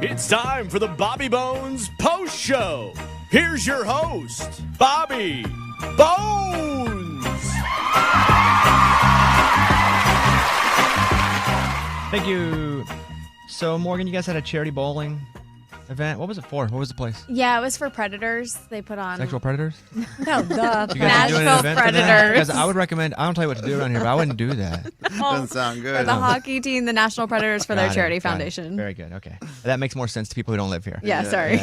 It's time for the Bobby Bones Post Show. Here's your host, Bobby Bones. Thank you. So, Morgan, you guys had a charity bowling event. What was it for? What was the place? Yeah, it was for predators. They put on Sexual predators? No, the You guys doing an Nashville event for that? Predators. Because I would recommend, I don't tell you what to do around here, but I wouldn't do that. Doesn't sound good. For the hockey team, the National Predators for their Got it, charity got it. foundation. Very good. Okay. That makes more sense to people who don't live here. Yeah, sorry.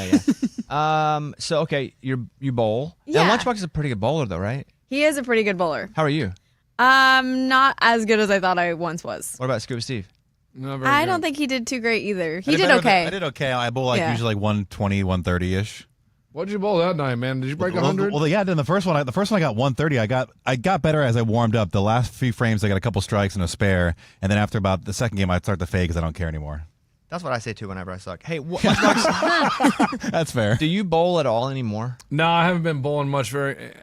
Yeah. So, okay, you bowl. Yeah. And Lunchbox is a pretty good bowler, though, right? He is a pretty good bowler. How are you? Not as good as I thought I once was. What about Scuba Steve? I don't think he did too great either. He did better okay. I did okay. I bowl usually like 120, 130-ish. What did you bowl that night, man? Did you break 100? Well, yeah, then the first one I got 130. I got better as I warmed up. The last few frames, I got a couple strikes and a spare. And then after about the second game, I'd start to fade because I don't care anymore. That's what I say, too, whenever I suck. Hey, Lunchbox, That's fair. do you bowl at all anymore? No, I haven't been bowling much very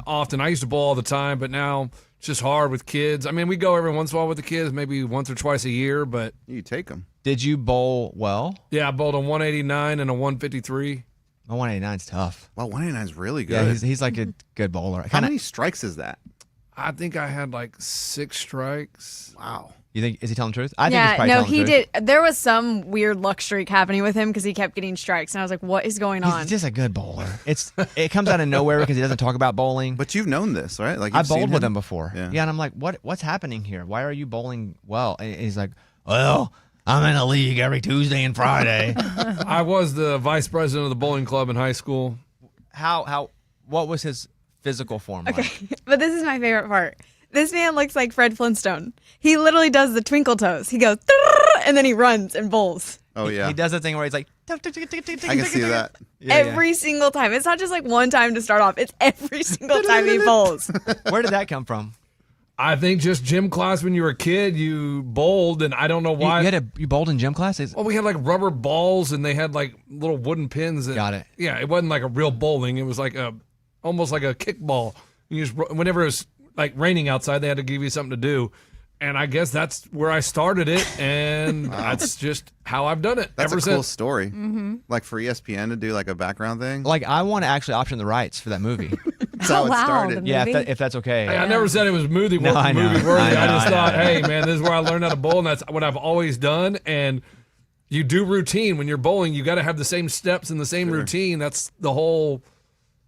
often. I used to bowl all the time, but now it's just hard with kids. I mean, we go every once in a while with the kids, maybe once or twice a year, but You take them. Did you bowl well? yeah, I bowled a 189 and a 153. My 189 is tough. Wow, 189 is really good. Yeah, he's like a good bowler. How many strikes is that? I think I had like 6 strikes. Wow. You think, is he telling the truth? I think he's Yeah, probably no, telling the he truth. did. There was some weird luck streak happening with him because he kept getting strikes, and I was like, "What is going on?" He's just a good bowler. It comes out of nowhere because he doesn't talk about bowling. But you've known this, right? Like I you've seen bowled with him before. Yeah. And I'm like, what's happening here? Why are you bowling well? And he's like, well, I'm in a league every Tuesday and Friday. I was the vice president of the bowling club in high school. What was his physical form like? Okay, but this is my favorite part. This man looks like Fred Flintstone. He literally does the twinkle toes. He goes, "Trrr," and then he runs and bowls. Oh, yeah. He does that thing where he's like, I can see that. Every single time. It's not just like one time to start off. It's every single time he bowls. Where did that come from? I think just gym class when you were a kid, you bowled, and I don't know why. You bowled in gym class? Well, we had like rubber balls, and they had like little wooden pins. Got it. Yeah, it wasn't like a real bowling. It was like almost like a kickball. You just whenever it was like raining outside, they had to give you something to do, and I guess that's where I started it, and that's just how I've done it That's ever a cool since. story. Mm-hmm. Like for ESPN to do like a background thing. Like, I want to actually option the rights for that movie. That's how it wow, started. the Yeah, movie? if that's okay. Hey, I never said it was movie No, I know. movie worthy. I I, know, just I know, thought, I know. hey man, this is where I learned how to bowl, and that's what I've always done. And you do routine when you're bowling. You got to have the same steps and the same routine. That's the whole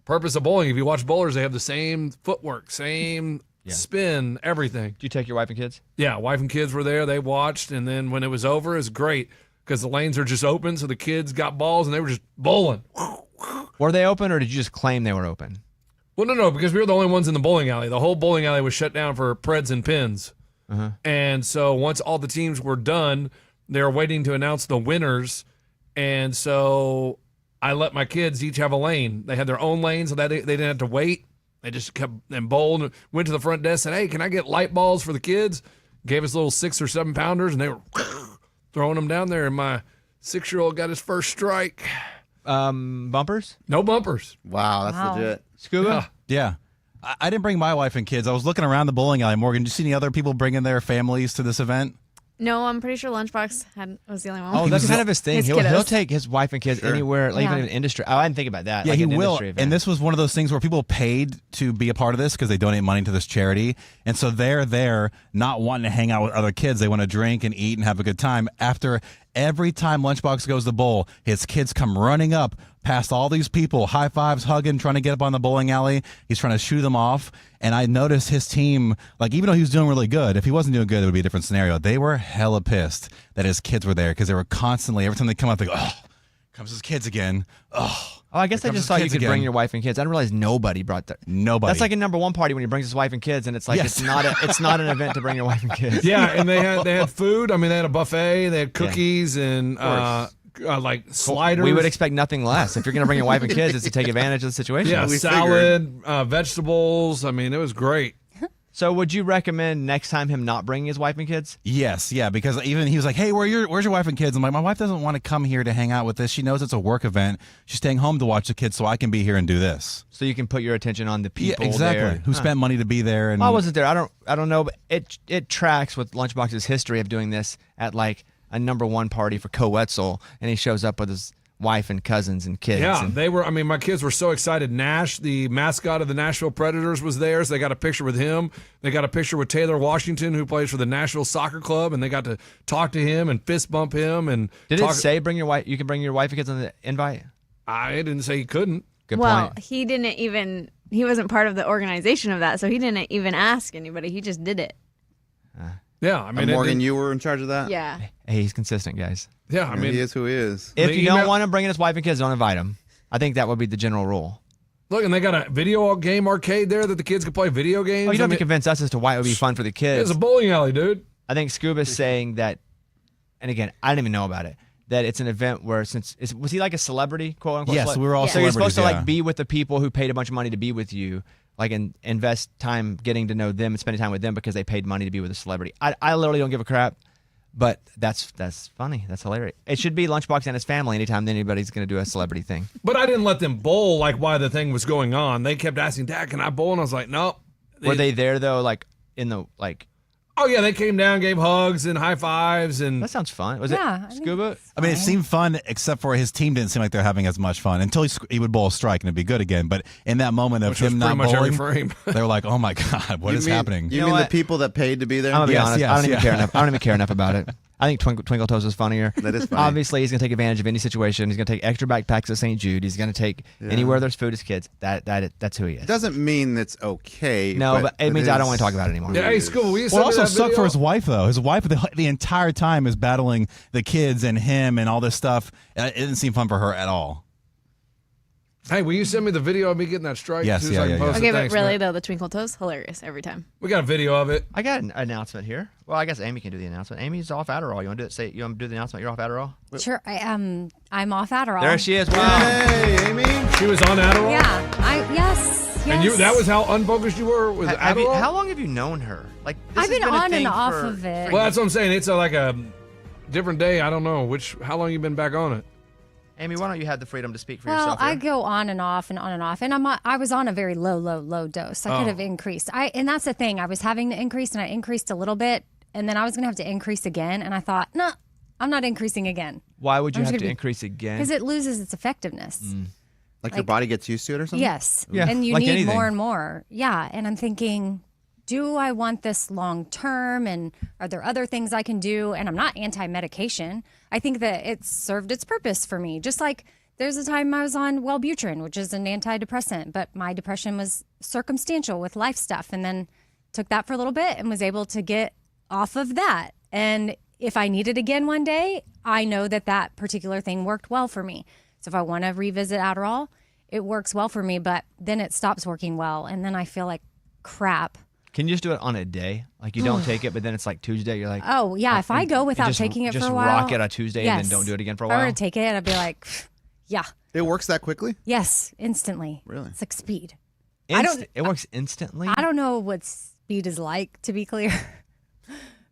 purpose of bowling. If you watch bowlers, they have the same footwork, same spin, everything. Do you take your wife and kids? Yeah, wife and kids were there. They watched, and then when it was over, it was great because the lanes are just open, so the kids got balls and they were just bowling. Were they open, or did you just claim they were open? Well, no, because we were the only ones in the bowling alley. The whole bowling alley was shut down for Preds and Pins. And so once all the teams were done, they were waiting to announce the winners. And so I let my kids each have a lane. They had their own lane, so that they didn't have to wait. They just kept and bowled and went to the front desk, said, hey, can I get light balls for the kids? Gave us little 6 or 7 pounders, and they were throwing them down there. And my 6-year-old got his first strike. Bumpers? No bumpers. Wow, that's legit. Scuba? Yeah. I didn't bring my wife and kids. I was looking around the bowling alley. Morgan, did you see any other people bringing their families to this event? No, I'm pretty sure Lunchbox was the only one. Oh, that's kind of his thing. His He'll kiddos. take his wife and kids anywhere, like Yeah. even in industry. Oh, I didn't think about that. Yeah, like he an will. industry event. And this was one of those things where people paid to be a part of this because they donate money to this charity. And so they're there not wanting to hang out with other kids. They want to drink and eat and have a good time. After every time Lunchbox goes to bowl, his kids come running up past all these people, high fives, hugging, trying to get up on the bowling alley. He's trying to shoo them off. And I noticed his team, like, even though he was doing really good, if he wasn't doing good, it would be a different scenario. They were hella pissed that his kids were there because they were constantly, every time they come up, they go, oh, comes his kids again. Oh, I guess I comes just his thought you kids could bring again. your wife and kids. I didn't realize nobody brought that. Nobody. That's like a number one party when he brings his wife and kids, and it's like Yes. it's not an event to bring your wife and kids. Yeah, and they had food. I mean, they had a buffet. They had cookies and like sliders. We would expect nothing less. If you're going to bring your wife and kids, it's to take advantage of the situation. Yeah, We salad, vegetables. I mean, it was great. So would you recommend next time him not bringing his wife and kids? Yes, yeah, because even he was like, hey, where's your wife and kids? I'm like, my wife doesn't want to come here to hang out with this. She knows it's a work event. She's staying home to watch the kids so I can be here and do this. So you can put your attention on the people Yeah, exactly. there. Who spent money to be there. And I wasn't there. I don't know, but it tracks with Lunchbox's history of doing this at like a #1 party for Co-Wetzel, and he shows up with his wife and cousins and kids. Yeah, and they were. I mean, my kids were so excited. Nash, the mascot of the Nashville Predators, was there, so they got a picture with him. They got a picture with Taylor Washington, who plays for the Nashville Soccer Club, and they got to talk to him and fist bump him. And Did it say bring your wife? You can bring your wife and kids on the invite. I didn't say he couldn't. Good well, point. he didn't even. He wasn't part of the organization of that, so he didn't even ask anybody. He just did it. Yeah, I mean, Morgan, you were in charge of that? Yeah. Hey, he's consistent, guys. Yeah, I mean, he is who he is. If The you don't email- want him bringing his wife and kids, don't invite him. I think that would be the general rule. look, and they got a video game arcade there that the kids could play video games. Oh, you don't I have to mean, convince us as to why it would be fun for the kids. it's a bowling alley, dude. I think Scuba's saying that, and again, I didn't even know about it, that it's an event where was he like a celebrity, quote unquote? Yes, we were all So you're celebrities. supposed to yeah. like be with the people who paid a bunch of money to be with you, like and invest time getting to know them and spending time with them because they paid money to be with a celebrity. I literally don't give a crap, but that's funny. That's hilarious. It should be Lunchbox and his family anytime anybody's going to do a celebrity thing. But I didn't let them bowl like while the thing was going on. They kept asking, Dad, can I bowl? And I was like, no. Were they there though, like in the like? Oh, yeah, they came down, gave hugs and high fives. And That sounds fun. Was Yeah, I it think Scuba? I mean, it seemed fun, except for his team didn't seem like they're having as much fun until he would bowl a strike and it'd be good again. But in that moment of which was him pretty not much every bowling, frame. they were like, "Oh my God, what You is mean- happening?" You know mean what? the people that paid to be there? I'm gonna be Yes, honest. yes, I don't even yeah. care enough. I don't even care enough about it. I think Twinkle Toes is funnier. That is funny. Obviously, he's gonna take advantage of any situation. He's gonna take extra backpacks at St. Jude. He's gonna take anywhere there's food as kids. That's who he is. It doesn't mean it's okay. No, but it means I don't is want to talk about it anymore. Yeah, hey, School, will you Well, send it me also that sucked video? for his wife though. His wife the entire time is battling the kids and him and all this stuff. It didn't seem fun for her at all. Hey, will you send me the video of me getting that strike? Yes, too, yeah, so I can yeah, post it? Okay, but Thanks, really man. though, the Twinkle Toes, hilarious every time. We got a video of it. I got an announcement here. Well, I guess Amy can do the announcement. Amy's off Adderall. You want to do it? Say you want to do the announcement? You're off Adderall. Sure, I'm off Adderall. There she is. Wow. Hey, Amy. She was on Adderall? Yeah, yes. And that was how unfocused you were with Adderall? How long have you known her? Like this I've has been a on thing and off for- of it. Well, that's what I'm saying. It's like a different day. I don't know how long you been back on it. Amy, why don't you have the freedom to speak for Well, yourself? I here? go on and off, and I was on a very low dose. I could have increased. And that's the thing. I was having to increase, and I increased a little bit, and then I was going to have to increase again, and I thought, no, I'm not increasing again Why would you I'm have just to gonna be- increase again? because it loses its effectiveness. Like your body gets used to it or something? Yes. Yeah, And you like need anything. more and more. Yeah. And I'm thinking, do I want this long term? And are there other things I can do? And I'm not anti medication. I think that it's served its purpose for me. Just like there's a time I was on Wellbutrin, which is an antidepressant, but my depression was circumstantial with life stuff. And then took that for a little bit and was able to get off of that. And if I need it again one day, I know that that particular thing worked well for me. So if I want to revisit Adderall, it works well for me, but then it stops working well. And then I feel like crap. Can you just do it on a day? Like you don't take it, but then it's like Tuesday. You're like, Oh, yeah. If I go without just- taking it just for a while. rock it on Tuesday and then don't do it again for a If I while? were to take it, I'd be like, yeah, It works that quickly? yes, instantly. Really? It's like speed. It works instantly. I don't know what speed is like, to be clear.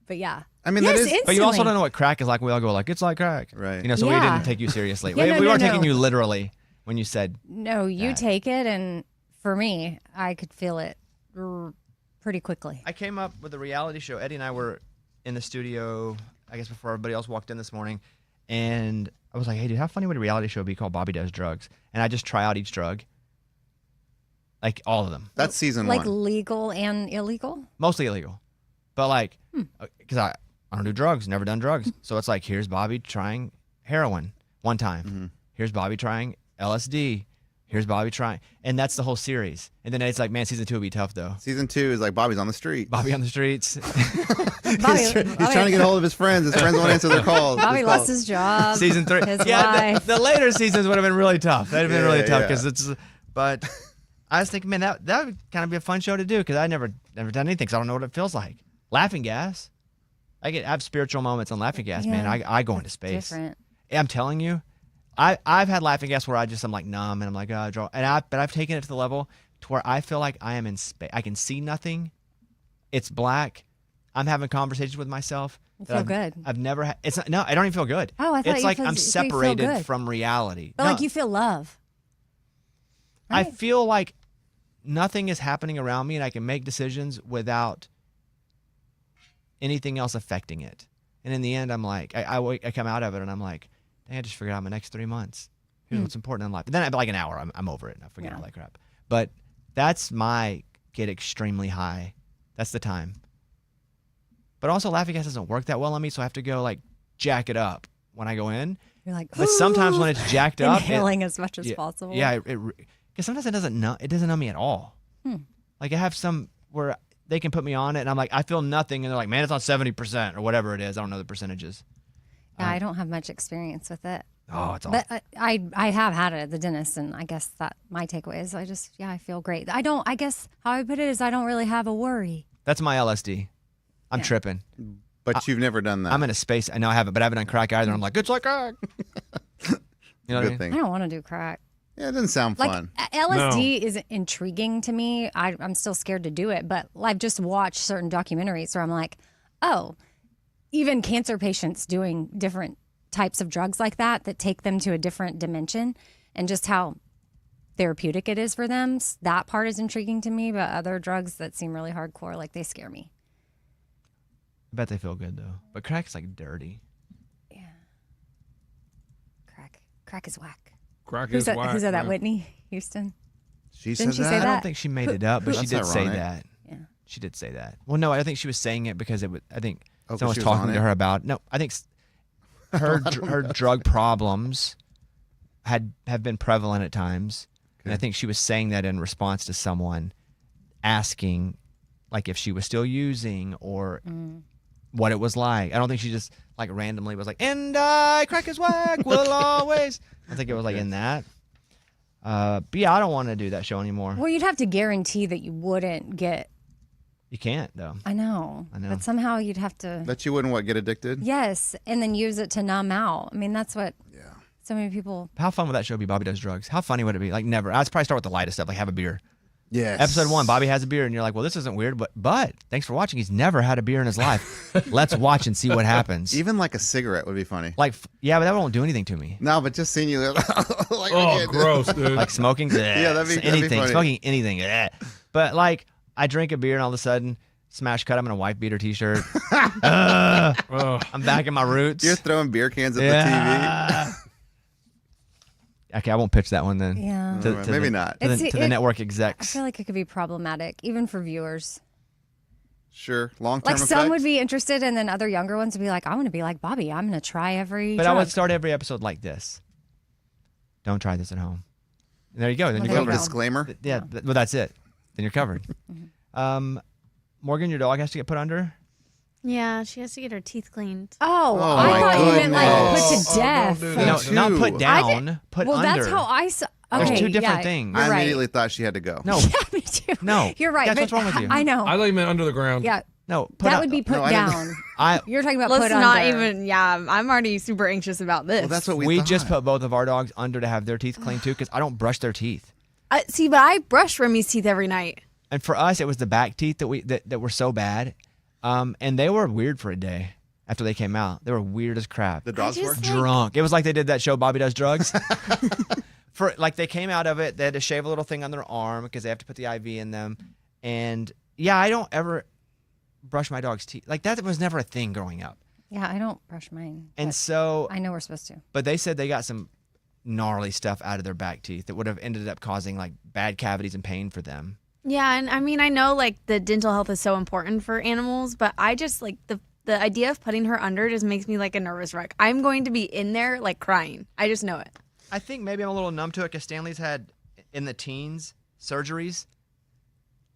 But yeah. I mean, yes, that is- instantly. But you also don't know what crack is like. We all go like, it's like crack. Right. You know, so we Yeah. didn't take you seriously. Yeah, we no, weren't no, taking no. you literally when you said, No, you that. take it, and for me, I could feel it pretty quickly. I came up with a reality show. Eddie and I were in the studio, I guess before everybody else walked in this morning. And I was like, hey, dude, how funny would a reality show be called Bobby Does Drugs? And I just try out each drug. Like all of them. That's season Like one. legal and illegal? Mostly illegal. But like, because I don't do drugs, never done drugs. So it's like, here's Bobby trying heroin one time. Here's Bobby trying LSD. Here's Bobby trying. And that's the whole series. And then it's like, man, season 2 would be tough though. Season 2 is like Bobby's on the street. Bobby on the streets. He's trying to get a hold of his friends. His friends won't answer their calls. Bobby His lost calls. his job. Season 3. His yeah, wife. the later seasons would have been really tough. That'd have been really Yeah, tough yeah. because it's. But I was thinking, man, that would kind of be a fun show to do because I never done anything. Because I don't know what it feels like. Laughing gas. I have spiritual moments on laughing gas, man. Yeah, I go into space. different. I'm telling you, I've had laughing gas where I'm like numb and I'm like draw, but I've taken it to the level to where I feel like I am in space. I can see nothing. It's black. I'm having conversations with myself. You that feel I've- good. I've never had. It's not, no, I don't even feel good. Oh, I thought it's you like feel- I'm you feel separated good. from reality. But No, like you feel love. I Right? feel like nothing is happening around me, and I can make decisions without anything else affecting it. And in the end, I'm like, I come out of it and I'm like, dang, I just figured out my next 3 months. Here's what's important in life. But then at like an hour, I'm over it and I forget all that crap. But that's my get extremely high. That's the time. But also laughing gas doesn't work that well on me, so I have to go like jack it up when I go in. You're like, but sometimes when it's jacked up, inhaling as much as possible. Yeah, because sometimes it doesn't numb me at all. Like I have some where they can put me on it, and I'm like, I feel nothing, and they're like, man, it's on 70% or whatever it is. I don't know the percentages. Yeah, I don't have much experience with it. Oh, it's awesome. But I have had it at the dentist, and I guess that my takeaway is I feel great. I guess how I put it is I don't really have a worry. That's my LSD. I'm tripping. But you've never done that. I'm in a space. I know I haven't, but I haven't done crack either. I'm like, it's like crack. You know what I mean? thing. I don't want to do crack. Yeah, it doesn't sound fun. LSD is intriguing to me. I'm still scared to do it, but I've just watched certain documentaries where I'm like, oh, even cancer patients doing different types of drugs like that take them to a different dimension, and just how therapeutic it is for them. That part is intriguing to me, but other drugs that seem really hardcore, like they scare me. I bet they feel good though. But crack's like dirty. Yeah. Crack is whack. Crack Who is said whack. that? Whitney Houston? She Didn't said she that? say I that? don't think she made it up, but she That's did say ironic. that. Yeah. She did say that. Well, no, I think she was saying it because it was. I think 'cause someone was she was talking on to it? her about. No, I think her drug problems have been prevalent at times, and I think she was saying that in response to someone asking, like, if she was still using or what it was like. I don't think she just like randomly was like, "And crack is whack, will always." I think it was like in that. But yeah, I don't want to do that show anymore. Well, you'd have to guarantee that you wouldn't get. You can't though. I know. But somehow you'd have to. That you wouldn't get addicted? Yes, and then use it to numb out. I mean, that's what so many people. How fun would that show be? Bobby Does Drugs. How funny would it be? Like never. I'd probably start with the lightest stuff, like have a beer. Yes. Episode 1, Bobby has a beer, and you're like, well, this isn't weird, but thanks for watching. He's never had a beer in his life. Let's watch and see what happens. Even like a cigarette would be funny. Like, yeah, but that won't do anything to me. No, but just seeing you like, Oh, gross, dude. Like smoking, Yeah, that'd be anything. funny. Smoking anything. But like, I drink a beer, and all of a sudden, smash cut. I'm in a wife beater t-shirt. Oh. I'm back in my roots. You're throwing beer cans at Yeah. Okay, I won't pitch that one then. Yeah. the TV. Maybe not. To the, It's- to the it- network I execs. feel like it could be problematic, even for viewers. Sure. Long-term Like some would be interested, and then other younger ones would be like, "I want to be like Bobby. I'm going to try every." But I drug." would start every episode like this. Don't try this at home. And there you go. Then Well, you're there you covered. go. disclaimer. Yeah, well, that's it. Then you're covered. Morgan, your dog has to get put under. Yeah, she has to get her teeth cleaned. Oh, Oh, I my thought you meant like goodness. put to death. don't do No, that. not put too. down. Put Well, under. that's how I saw. There's Okay, two different yeah, things. You're I right. immediately thought she had to go. No, Yeah, me too. No. You're right. Guys, but what's wrong with you? I know. I thought you meant under the ground. Yeah, no. Put that up- would be put No, I didn't- down. I. You're talking about Let's put not under. even. Yeah, I'm already super anxious about this. Well, that's what We we thought. just put both of our dogs under to have their teeth cleaned too, because I don't brush their teeth. See, but I brush Remy's teeth every night. And for us, it was the back teeth that were so bad, and they were weird for a day after they came out. They were weird as crap. The dogs I were? just- Drunk. It was like they did that show Bobby Does Drugs. For like they came out of it, they had to shave a little thing on their arm because they have to put the IV in them. And yeah, I don't ever brush my dog's teeth. Like that was never a thing growing up. Yeah, I don't brush mine. And but so, I know we're supposed to. but they said they got some gnarly stuff out of their back teeth that would have ended up causing like bad cavities and pain for them. Yeah, and I mean, I know like the dental health is so important for animals, but I just like the idea of putting her under just makes me like a nervous wreck. I'm going to be in there like crying. I just know it. I think maybe I'm a little numb to it because Stanley's had in the teens surgeries.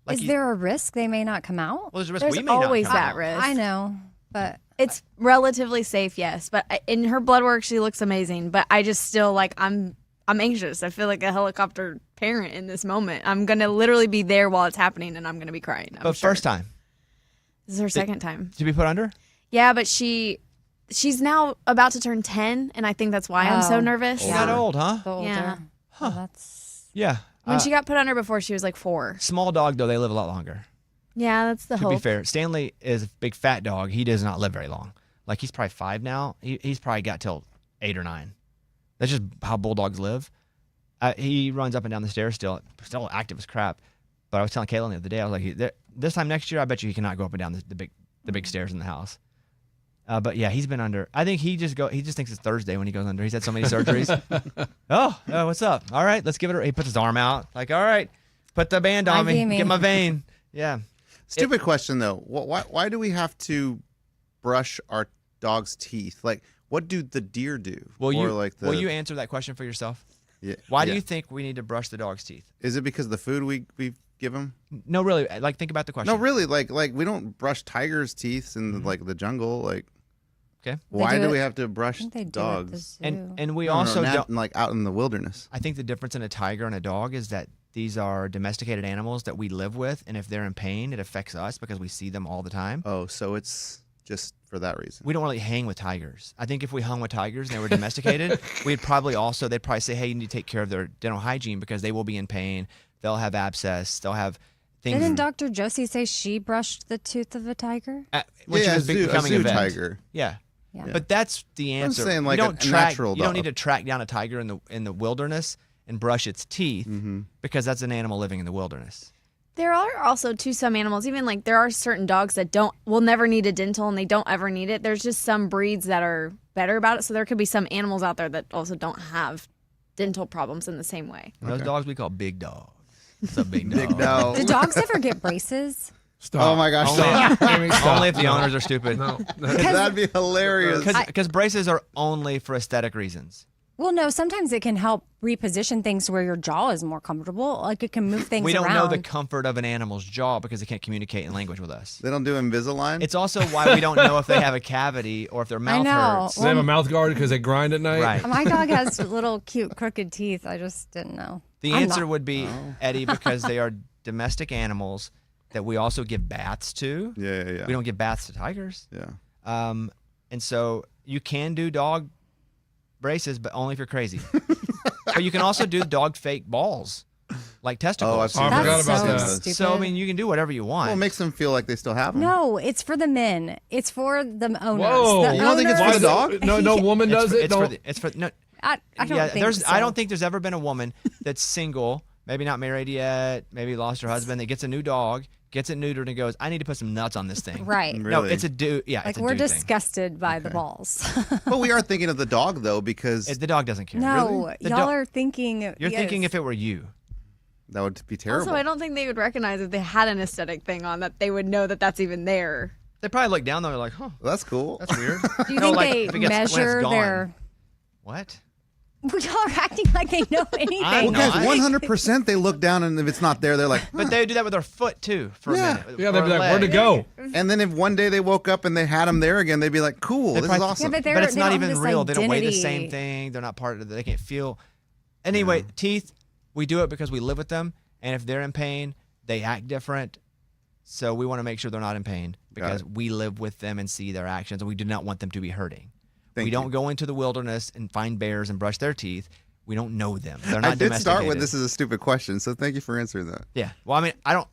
Like Is there a risk they may not come out? Well, there's a risk There's we may not always come that out. risk. I know, but It's relatively safe, yes, but in her blood work, she looks amazing. But I just still like I'm anxious. I feel like a helicopter parent in this moment. I'm gonna literally be there while it's happening, and I'm gonna be crying. But first time This is her second time. to be put under. Yeah, but she's now about to turn 10, and I think that's why I'm so Oh. nervous. She's not old, huh? the older. Yeah. Well, that's Yeah. When she got put under before, she was like 4. Small dog though, they live a lot longer. Yeah, that's the To hope. be fair, Stanley is a big fat dog. He does not live very long. Like he's probably 5 now. He's probably got till 8 or 9. That's just how bulldogs live. He runs up and down the stairs still active as crap. But I was telling Kaylin the other day, I was like, this time next year, I bet you he cannot go up and down the big stairs in the house. But yeah, he's been under. I think he just thinks it's Thursday when he goes under. He's had so many surgeries. oh, what's up? All right, let's give it. He puts his arm out, like, all right, put the band on me, get my vein. Yeah. Stupid question though. Why do we have to brush our dog's teeth? Like, what do the deer do? Will you answer that question for yourself? Yeah. Why do you think we need to brush the dog's teeth? Is it because of the food we give him? No, really. Like, think about the question. No, really. Like we don't brush tigers' teeth in like the jungle. Like, okay. Why do we have to brush I think they do dogs? at the zoo. And we No, also not don't. like out in the wilderness. I think the difference in a tiger and a dog is that these are domesticated animals that we live with, and if they're in pain, it affects us because we see them all the time. Oh, so it's just for that reason. We don't really hang with tigers. I think if we hung with tigers and they were domesticated, they'd probably say, hey, you need to take care of their dental hygiene because they will be in pain. They'll have abscess. They'll have things. Didn't Dr. Josie say she brushed the tooth of a tiger? When she was becoming a a zoo vet. tiger. Yeah. Yeah. But that's the I'm answer. saying like you a don't track, natural You don't dog. need to track down a tiger in the wilderness and brush its teeth because that's an animal living in the wilderness. There are also some animals, even like there are certain dogs that will never need a dental and they don't ever need it. There's just some breeds that are better about it. So there could be some animals out there that also don't have dental problems in the same way. And those dogs we call big dogs. It's a big dog. Big dog. Do dogs ever get braces? Stop. Oh my gosh! Stop. Amy, stop. Only if the owners are stupid. No. That'd be hilarious. Because braces are only for aesthetic reasons. Well, no, sometimes it can help reposition things where your jaw is more comfortable. Like it can move things We don't around. know the comfort of an animal's jaw because they can't communicate in language with us. They don't do Invisalign. It's also why we don't know if they have a cavity or if their mouth know. hurts. Do they have a mouth guard because they grind at night? Right. My dog has little cute crooked teeth. I just didn't know. The I'm answer not- would be, Eddie, because they are domestic animals that we also give baths to. yeah. We don't give baths to tigers. Yeah. And so you can do dog braces, but only if you're crazy. But you can also do dog fake balls, like testicles. Oh, I've seen I forgot That's about so that. stupid. So, I mean, you can do whatever you want. Well, it makes them feel like they still have them. No, it's for the men. It's for the owners. Whoa. The You don't think it's for the owners- dog? No woman It's does for, it. it's, Don't. for the, it's for no. I don't think so. I don't think there's ever been a woman that's single, maybe not married yet, maybe lost her husband, that gets a new dog, gets it neutered, and goes, I need to put some nuts on this thing. Right. No, Really? it's a dude. Yeah, Like it's a we're dude thing. disgusted by the balls. But we are thinking of the dog though, because The dog doesn't care. No, The y'all dog- are thinking. You're thinking if it were you. that would be terrible. Also, I don't think they would recognize if they had an aesthetic thing on that they would know that that's even there. They probably look down though. They're like, huh, Well, that's cool. that's weird. Do you No, think like, they if it gets- when it's measure gone. their? What? Y'all are acting like they know anything. I Well, know. guys, 100% they look down, and if it's not there, they're like, But they do that with their foot too for Yeah. a minute. Yeah, or they'd be a like, where'd leg. it go? and then if one day they woke up and they had them there again, they'd be like, cool, this is probably- awesome. Yeah, but they're, But it's they not don't have even this real. They don't weigh the identity. same thing. They're not part of it. They can't feel. Anyway, teeth, we do it because we live with them. And if they're in pain, they act different. So we want to make sure they're not in pain because we live with them and see their actions. And we do not want them to be hurting. Thank we don't you. go into the wilderness and find bears and brush their teeth. We don't know them. They're not I did start with domesticated. this is a stupid question, so thank you for answering that. Yeah. Well, I mean, I don't.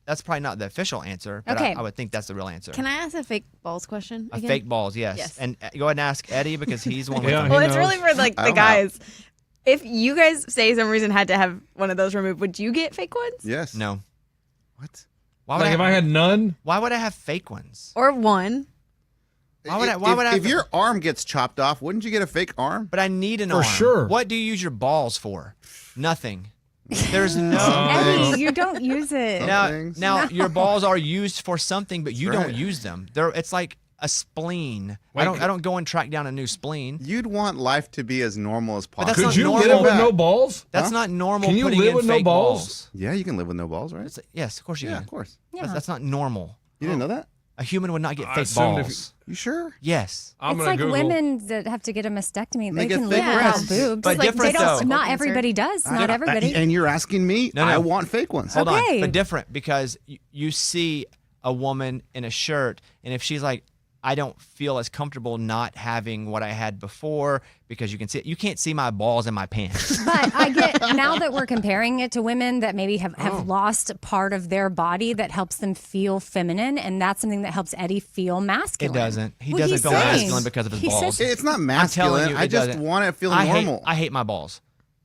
That's probably not the official answer, but Okay. I would think that's the real answer. Can I ask a fake balls question? A again? fake balls, yes. Yes. And go ahead and ask Eddie because he's the one with Yeah, them. he Well, it's knows. really for like I the don't know. guys. If you guys say some reason had to have one of those removed, would you get fake ones? Yes. No. What? Why would Like if I had none, Why would I have fake ones? Or one? Why would I? If your arm gets chopped off, wouldn't you get a fake arm? But I need an For arm. sure. What do you use your balls for? Nothing. There's no. Eddie, you don't use it. now, things. now your balls are used for something, but you That's don't right. use them. It's like a spleen. Wait, I don't go and track down a new spleen. You'd want life to be as normal as But possible. that's could not you normal. live with Back. no balls? That's Huh? not normal. Can you putting live in with no fake balls? Yeah, you can live with no balls, right? Yes, of course you Yeah, can. of course. That's not normal. You didn't know that? A human would not get I fake assumed if balls. You sure? Yes. I'm It's gonna like Google. women that have to get a mastectomy. They get can fake live without breasts. boobs. But Like, different, they don't, though. Not everybody does. Not everybody. And you're asking me? No. I want fake ones. Hold Okay. on. But different because you see a woman in a shirt, and if she's like, I don't feel as comfortable not having what I had before because you can't see my balls in my pants. But I get now that we're comparing it to women that maybe have lost part of their body that helps them feel feminine, and that's something that helps Eddie feel masculine. It doesn't. He Well, doesn't he's feel saying- masculine because of his he balls. says- It's not I'm telling masculine. you, I it just doesn't. want it to feel I normal. hate my balls.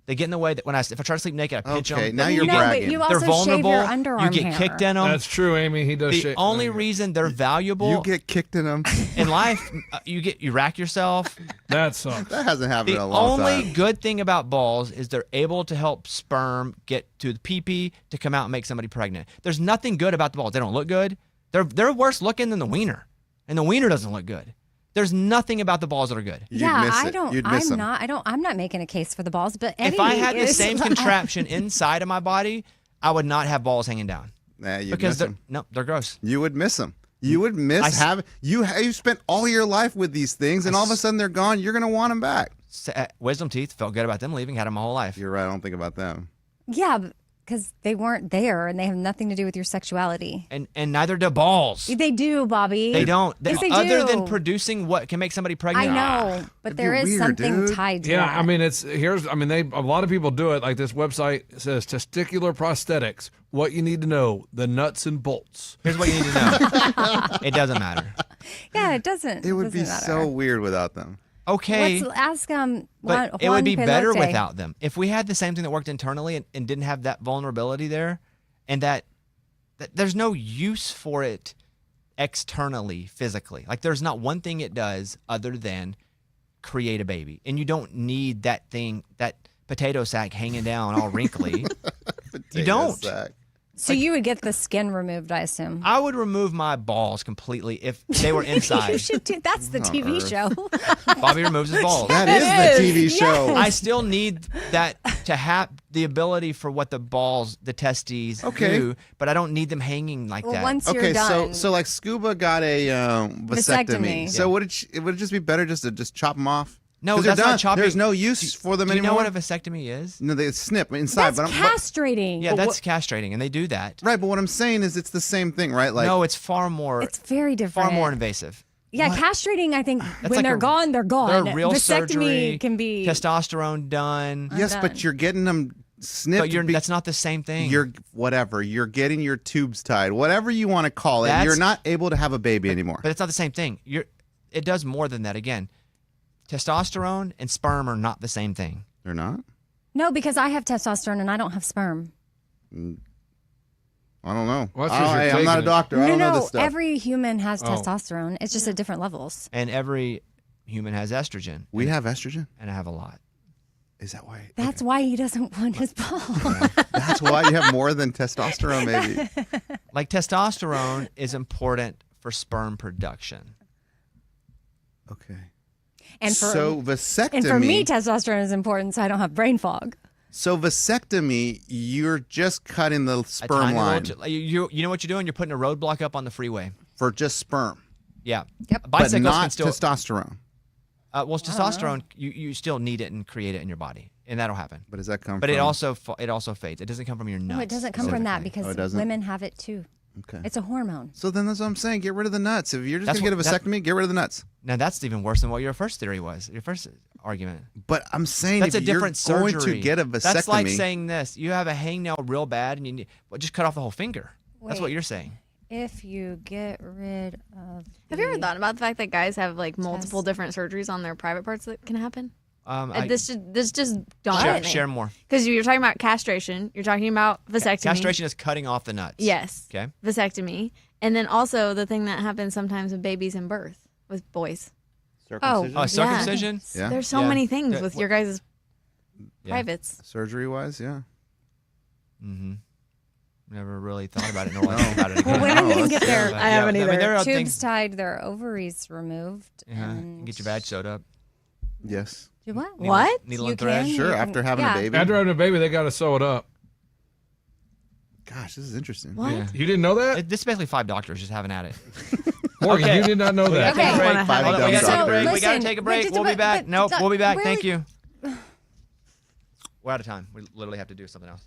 They get in the way that if I try to sleep naked, I pinch Okay, them. now you're no, bragging. but you They're also vulnerable. shave your underarm You get hair. kicked in them. That's true, Amy. He does. The only reason they're valuable You get kicked in them. in life, you rack yourself. That sucks. That hasn't happened The in a long only time. good thing about balls is they're able to help sperm get to the pee-pee to come out and make somebody pregnant. There's nothing good about the balls. They don't look good. They're worse looking than the wiener, and the wiener doesn't look good. There's nothing about the balls that are good. You'd miss I it. don't. You'd miss them. I'm not making a case for the balls, but Eddie If I had the is- same contraption inside of my body, I would not have balls hanging down Nah, you'd because miss them. they're gross. You would miss them. You would miss having you spent all your life with these things, and all of a sudden they're gone. You're gonna want them back. Wisdom teeth, felt good about them leaving, had them my whole life. You're right. I don't think about them. Yeah, because they weren't there and they have nothing to do with your sexuality. And neither do balls. They do, Bobby. They don't. Yes, they Other do. than producing what can make somebody pregnant. I know, but That'd there be is weird, something dude. tied to Yeah, that. I mean, a lot of people do it. Like this website says, testicular prosthetics. What you need to know: the nuts and bolts. Here's what you need to know. It doesn't matter. yeah, it doesn't. It would be doesn't so matter. weird without them. Okay. Let's ask But Juan it would be better Pelote. without them. If we had the same thing that worked internally and didn't have that vulnerability there, and that there's no use for it externally, physically. Like there's not one thing it does other than create a baby. And you don't need that thing, that potato sack hanging down all wrinkly. You don't. Sack. So you would get the skin removed, I assume. I would remove my balls completely if they were you inside. should do. That's the TV Earth. show. Bobby removes his balls. That is the TV show. I still need that to have the ability for what the balls, the testes do, but I don't need them hanging like Well, that. once you're Okay, done, so like Scuba got a vasectomy. Vasectomy. So would it just be better just to just chop them off? No, 'Cause they're that's not done. chopping. There's no use for them Do you anymore. know what a vasectomy is? No, they snip inside. that's but I'm, castrating. Yeah, that's castrating, and they do that. right, but what I'm saying is it's the same thing, right? Like No, it's far more It's very different. far more invasive. Yeah, castrating. I think when like they're a- gone, they're gone. They're real Vasectomy surgery, can be. testosterone done, yes, done. but you're getting them snipped. but that's not the same thing. You're whatever. You're getting your tubes tied, whatever you want to call it. That's- You're not able to have a baby anymore. But it's not the same thing. It does more than that. Again, testosterone and sperm are not the same thing. They're not. No, because I have testosterone and I don't have sperm. I don't know. Well, that's 'cause you're I'm not a taking it. doctor. I don't know no, this stuff. every human has Oh. testosterone. It's just at different levels. And every human has estrogen. we have estrogen. And I have a lot. Is that why? That's why he doesn't want his ball. That's why you have more than testosterone, maybe. Like testosterone is important for sperm production. Okay. And for so vasectomy. and for me, testosterone is important, so I don't have brain fog. So vasectomy, you're just cutting the A sperm tiny line little- you know what you're doing? You're putting a roadblock up on the freeway. for just sperm, Yeah. Yep. but Bicycles not can still. testosterone. Well, testosterone, you still need it and create it in your body, and that'll happen. But does that come But from? it also fades. It doesn't come from your nuts. No, it doesn't come from that specifically. because Oh, it doesn't? women have it too. Okay. It's a hormone. So then that's what I'm saying. Get rid of the nuts. If you're just That's going to get a what- that- vasectomy, get rid of the nuts. Now that's even worse than what your first theory was. Your first argument. But I'm saying That's if a different you're going surgery. to get a vasectomy, That's like saying this: you have a hangnail real bad, and you need, well, just cut off the whole finger. That's what Wait. you're saying. If you get rid of. Have you ever thought about the fact that guys have like multiple Test. different surgeries on their private parts that can happen? This just dawned share, on me. share more. Because you're talking about castration, you're talking about vasectomy. Castration is cutting off the nuts. Yes. Okay. Vasectomy, and then also the thing that happens sometimes with babies in birth with boys. circumcision? Oh, circumcision. Yeah. There's so Yeah. many things Yeah. with your guys' Yeah. privates. Surgery wise, yeah. Mm-hmm. Never really thought about it, nor will I think about it Well, again. when are you going to get their I haven't I mean, either. there are tubes things. tied, their ovaries removed? and- Get your badge sewed up. Yes. Do what? What? Needle You and thread. can? Sure. You After can- having yeah. a baby. After having a baby, they got to sew it up. Gosh, this is interesting. What? Yeah. You didn't know that? This is basically 5 doctors just having at it. Morgan, Okay. you did not know that. Take a Okay. break. Wanna have Hold on, a we gotta take a doctor. break. We gotta Listen, take a but break. just- We'll be but- back. but Nope, doc- we'll be back. really- Thank you. We're out of time. We literally have to do something else.